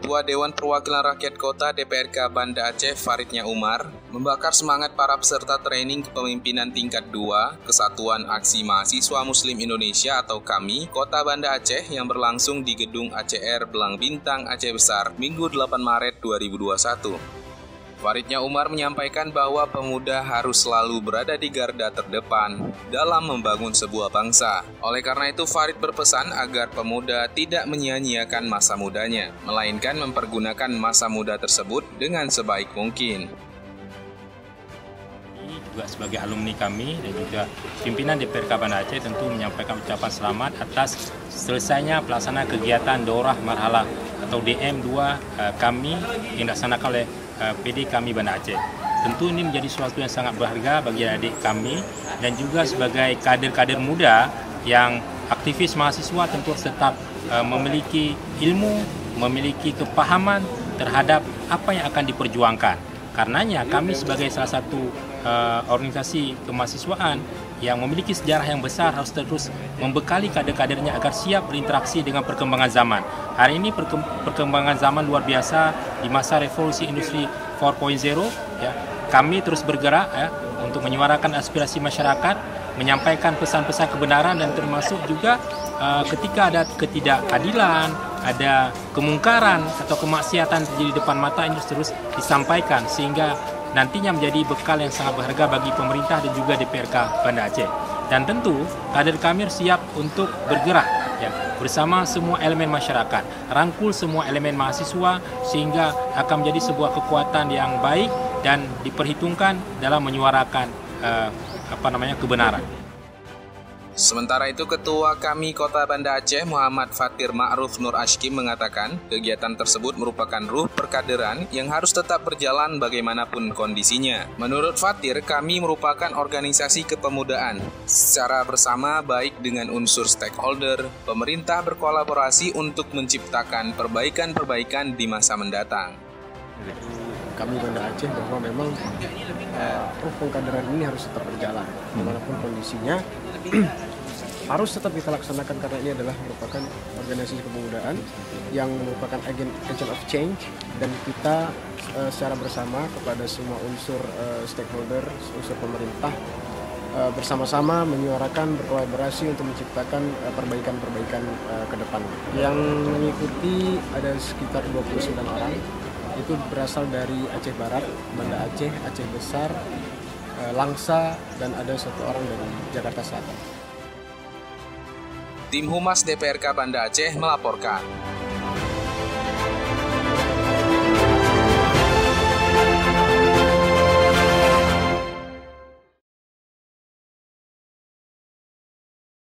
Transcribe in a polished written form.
Ketua Dewan Perwakilan Rakyat Kota DPRK Banda Aceh Faridnya Umar membakar semangat para peserta training kepemimpinan tingkat 2 Kesatuan Aksi Mahasiswa Muslim Indonesia atau KAMI Kota Banda Aceh yang berlangsung di Gedung ACR Belang Bintang Aceh Besar Minggu 8 Maret 2021. Faridnya Umar menyampaikan bahwa pemuda harus selalu berada di garda terdepan dalam membangun sebuah bangsa. Oleh karena itu, Farid berpesan agar pemuda tidak menyia-nyiakan masa mudanya, melainkan mempergunakan masa muda tersebut dengan sebaik mungkin. Juga sebagai alumni kami dan juga pimpinan DPRK Banda Aceh tentu menyampaikan ucapan selamat atas selesainya pelaksanaan kegiatan Daurah Marhalah atau DM2 kami yang dilaksanakan oleh PD kami Banda Aceh. Tentu ini menjadi sesuatu yang sangat berharga bagi adik kami dan juga sebagai kader-kader muda yang aktivis mahasiswa tentu tetap memiliki ilmu, memiliki kepahaman terhadap apa yang akan diperjuangkan. Karenanya kami sebagai salah satu organisasi kemahasiswaan yang memiliki sejarah yang besar harus terus membekali kader-kadernya agar siap berinteraksi dengan perkembangan zaman. Hari ini perkembangan zaman luar biasa di masa revolusi industri 4.0 ya. Kami terus bergerak ya untuk menyuarakan aspirasi masyarakat, menyampaikan pesan-pesan kebenaran dan termasuk juga ketika ada ketidakadilan, ada kemungkaran atau kemaksiatan terjadi di depan mata ini terus disampaikan sehingga nantinya menjadi bekal yang sangat berharga bagi pemerintah dan juga DPRK Banda Aceh. Dan tentu kader kami siap untuk bergerak ya, bersama semua elemen masyarakat, rangkul semua elemen mahasiswa sehingga akan menjadi sebuah kekuatan yang baik dan diperhitungkan dalam menyuarakan kebenaran. Sementara itu, Ketua KAMI Kota Banda Aceh Muhammad Fatir Ma'ruf Nur Ashkim mengatakan kegiatan tersebut merupakan ruh perkaderan yang harus tetap berjalan bagaimanapun kondisinya. Menurut Fatir, KAMI merupakan organisasi kepemudaan. Secara bersama baik dengan unsur stakeholder, pemerintah berkolaborasi untuk menciptakan perbaikan-perbaikan di masa mendatang. Kami Banda Aceh bahwa memang ruh pengkaderan ini harus tetap berjalan dimanapun kondisinya. Harus tetap kita laksanakan karena ini adalah merupakan organisasi kepemudaan yang merupakan agent of change dan kita secara bersama kepada semua unsur stakeholder, unsur pemerintah bersama-sama menyuarakan berkolaborasi untuk menciptakan perbaikan-perbaikan ke depan. Yang mengikuti ada sekitar 29 orang. Itu berasal dari Aceh Barat, Banda Aceh, Aceh Besar, Langsa, dan ada satu orang dari Jakarta Selatan. Tim Humas DPRK Banda Aceh melaporkan.